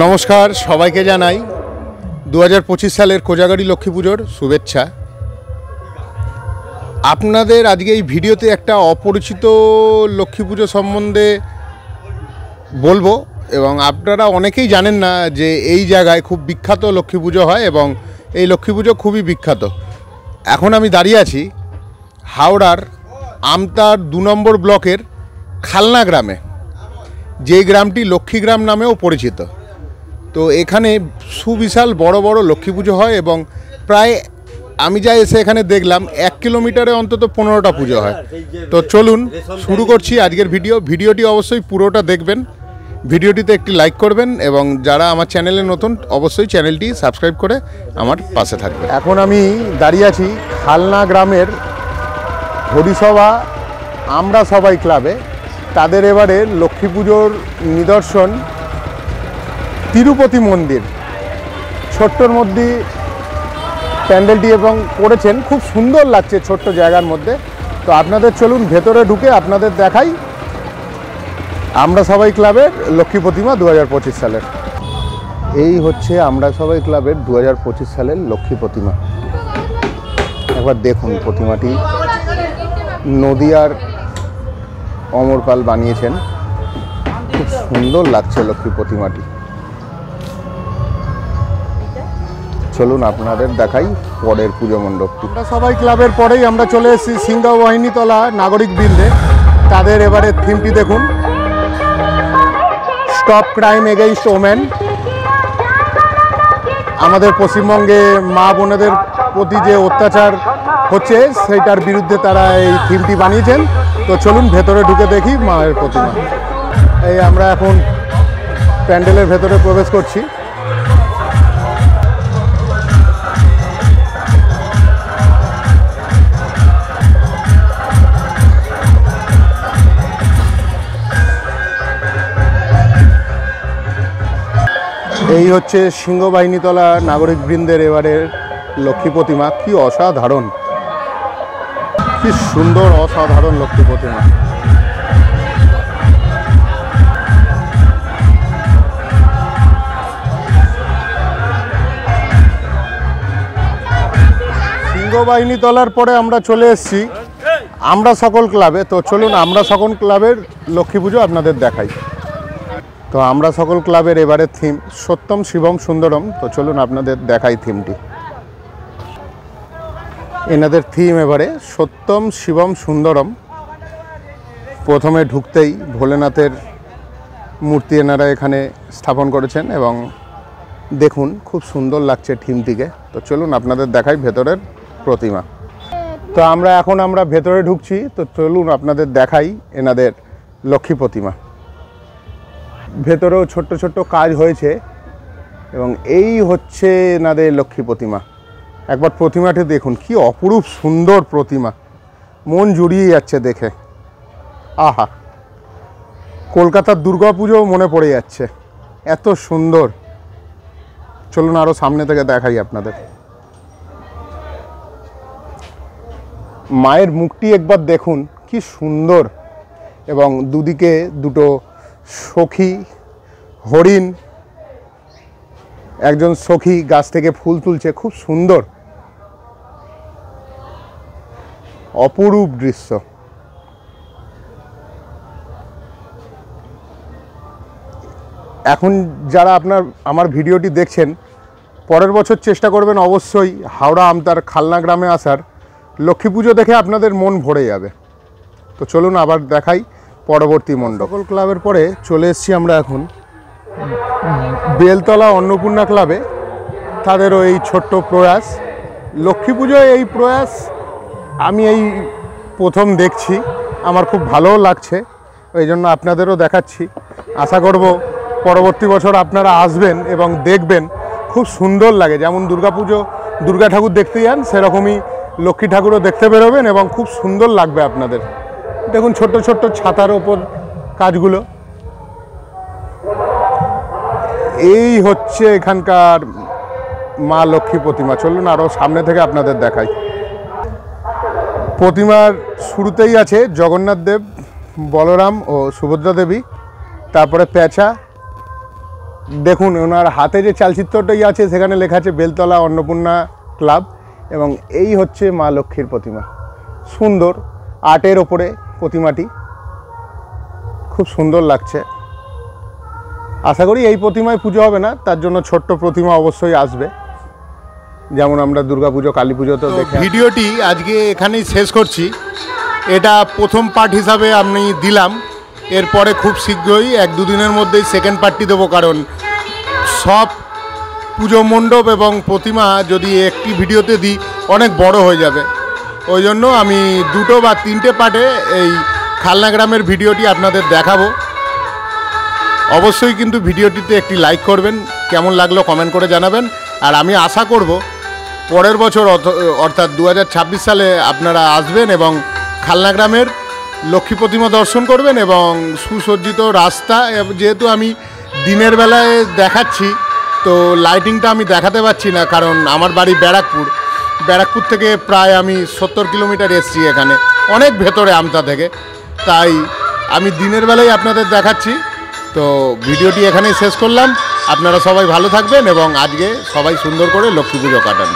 নমস্কার, সবাইকে জানাই 2025 সালের কোজাগরি লক্ষ্মী পুজোর শুভেচ্ছা। আপনাদের আজকে এই ভিডিওতে একটা অপরিচিত লক্ষ্মী পুজো সম্বন্ধে বলবো, এবং আপনারা অনেকেই জানেন না যে এই জায়গায় খুব বিখ্যাত লক্ষ্মী পুজো হয় এবং এই লক্ষ্মী পুজো খুবই বিখ্যাত। এখন আমি দাঁড়িয়ে আছি হাওড়ার আমতার 2 নম্বর ব্লকের খালনা গ্রামে, যেই গ্রামটি লক্ষ্মীগ্রাম নামেও পরিচিত। তো এখানে সুবিশাল বড় বড় লক্ষ্মী পুজো হয় এবং প্রায় আমি যা এসে এখানে দেখলাম 1 কিলোমিটারে অন্তত 15টা পুজো হয়। তো চলুন শুরু করছি আজকের ভিডিওটি অবশ্যই পুরোটা দেখবেন, ভিডিওটিতে একটি লাইক করবেন এবং যারা আমার চ্যানেলে নতুন অবশ্যই চ্যানেলটি সাবস্ক্রাইব করে আমার পাশে থাকবেন। এখন আমি দাঁড়িয়ে আছি খালনা গ্রামের হরিসভা আমরা সবাই ক্লাবে। তাদের এবারে লক্ষ্মী পুজোর নিদর্শন তিরুপতি মন্দির, ছোট্টর মধ্যে প্যান্ডেলটি এবং করেছেন, খুব সুন্দর লাগছে ছোট্ট জায়গার মধ্যে। তো আপনাদের চলুন ভেতরে ঢুকে আপনাদের দেখাই আমরা সবাই ক্লাবের লক্ষ্মী প্রতিমা 2025 সালের। এই হচ্ছে আমরা সবাই ক্লাবের 2025 সালের লক্ষ্মী প্রতিমা। একবার দেখুন প্রতিমাটি, নদিয়ার অমর পাল বানিয়েছেন, খুব সুন্দর লাগছে লক্ষ্মী প্রতিমাটি। চলুন আপনাদের দেখাই পরের পুজো মণ্ডপটি। আমরা সবাই ক্লাবের পরেই আমরা চলে এসেছি সিংহবাহিনীতলা নাগরিক বৃন্দে। তাদের এবারে থিমটি দেখুন, স্টপ ক্রাইম এগেইনস্ট ওমেন। আমাদের পশ্চিমবঙ্গে মা বোনেদের প্রতি যে অত্যাচার হচ্ছে সেইটার বিরুদ্ধে তারা এই থিমটি বানিয়েছেন। তো চলুন ভেতরে ঢুকে দেখি মায়ের প্রতিমা। এই আমরা এখন প্যান্ডেলের ভেতরে প্রবেশ করছি। এই হচ্ছে সিংহবাহিনীতলা নাগরিক বৃন্দের এবারের লক্ষ্মী প্রতিমা। কি অসাধারণ, কি সুন্দর অসাধারণ লক্ষ্মী প্রতিমা। সিংহবাহিনীতলার পরে আমরা চলে এসেছি আমরা সকল ক্লাবে। তো চলুন আমরা সকল ক্লাবের লক্ষ্মী পুজো আপনাদের দেখাই। তো আমরা সকল ক্লাবের এবারে থিম সত্যম শিবম সুন্দরম। তো চলুন আপনাদের দেখাই থিমটি। এনাদের থিম এবারে সত্যম শিবম সুন্দরম। প্রথমে ঢুকতেই ভোলেনাথের মূর্তি এনারা এখানে স্থাপন করেছেন এবং দেখুন খুব সুন্দর লাগছে থিমটিকে। তো চলুন আপনাদের দেখাই ভেতরের প্রতিমা। তো আমরা ভেতরে ঢুকছি। তো চলুন আপনাদের দেখাই এনাদের লক্ষ্মী প্রতিমা। ভেতরেও ছোট্ট ছোট্ট কাজ হয়েছে এবং এই হচ্ছে এনাদের লক্ষ্মী প্রতিমা। একবার প্রতিমাটি দেখুন, কি অপরূপ সুন্দর প্রতিমা, মন জুড়িয়ে যাচ্ছে দেখে। আহা, কলকাতার দুর্গাপুজো মনে পড়ে যাচ্ছে, এত সুন্দর। চলুন আরও সামনে থেকে দেখাই আপনাদের। মায়ের মুখটি একবার দেখুন, কি সুন্দর, এবং দুদিকে দুটো সখী হরিণ, একজন সখী গাছ থেকে ফুল তুলছে, খুব সুন্দর অপরূপ দৃশ্য। এখন যারা আমার ভিডিওটি দেখছেন, পরের বছর চেষ্টা করবেন অবশ্যই হাওড়া আমতার খালনা গ্রামে আসার। লক্ষ্মী পুজো দেখে আপনাদের মন ভরে যাবে। তো চলুন আবার দেখাই পরবর্তী মণ্ডপ। সকল ক্লাবের পরে চলে এসেছি আমরা এখন বেলতলা অন্নপূর্ণা ক্লাবে। তাদেরও এই ছোট্ট প্রয়াস, লক্ষ্মী পুজোয় এই প্রয়াস আমি এই প্রথম দেখছি, আমার খুব ভালোও লাগছে, এই জন্য আপনাদেরও দেখাচ্ছি। আশা করব পরবর্তী বছর আপনারা আসবেন এবং দেখবেন, খুব সুন্দর লাগে। যেমন দুর্গা ঠাকুর দেখতে যান, সেরকমই লক্ষ্মী ঠাকুরও দেখতে বেরোবেন এবং খুব সুন্দর লাগবে আপনাদের। দেখুন ছোট্ট ছোট্ট ছাতার ওপর কাজগুলো। এই হচ্ছে এখানকার মা লক্ষ্মী প্রতিমা। চলুন আরও সামনে থেকে আপনাদের দেখাই। প্রতিমার শুরুতেই আছে জগন্নাথ দেব, বলরাম ও সুভদ্রা দেবী, তারপরে পেঁচা, দেখুন ওনার হাতে যে চালচিত্রটাই আছে সেখানে লেখা আছে বেলতলা অন্নপূর্ণা ক্লাব, এবং এই হচ্ছে মা লক্ষ্মীর প্রতিমা। সুন্দর আর্টের ওপরে প্রতিমাটি, খুব সুন্দর লাগছে। আশা করি এই প্রতিমায় পুজো হবে না, তার জন্য ছোট্ট প্রতিমা অবশ্যই আসবে, যেমন আমরা দুর্গাপুজো কালী পুজোতেও দেখি। ভিডিওটি আজকে এখানেই শেষ করছি। এটা প্রথম পার্ট হিসাবে আমি দিলাম, এরপরে খুব শীঘ্রই 1-2 দিনের মধ্যেই সেকেন্ড পার্টটি দেবো, কারণ সব পুজো মণ্ডপ এবং প্রতিমা যদি একটি ভিডিওতে দিই অনেক বড় হয়ে যাবে। ওই জন্য আমি 2 বা 3টে পার্টে এই খালনা গ্রামের ভিডিওটি আপনাদের দেখাবো। অবশ্যই কিন্তু ভিডিওটিতে একটি লাইক করবেন, কেমন লাগলো কমেন্ট করে জানাবেন। আর আমি আশা করব পরের বছর অর্থাৎ 2026 সালে আপনারা আসবেন এবং খালনা গ্রামের লক্ষ্মী প্রতিমা দর্শন করবেন এবং সুসজ্জিত রাস্তা। যেহেতু আমি দিনের বেলায় দেখাচ্ছি, তো লাইটিংটা আমি দেখাতে পারছি না, কারণ আমার বাড়ি ব্যারাকপুর থেকে প্রায় আমি 70 কিলোমিটার এসেছি এখানে, অনেক ভেতরে আমতা থেকে, তাই আমি দিনের বেলায় আপনাদের দেখাচ্ছি। তো ভিডিওটি এখানেই শেষ করলাম। আপনারা সবাই ভালো থাকবেন এবং আজকে সবাই সুন্দর করে লক্ষ্মী পুজো কাটান।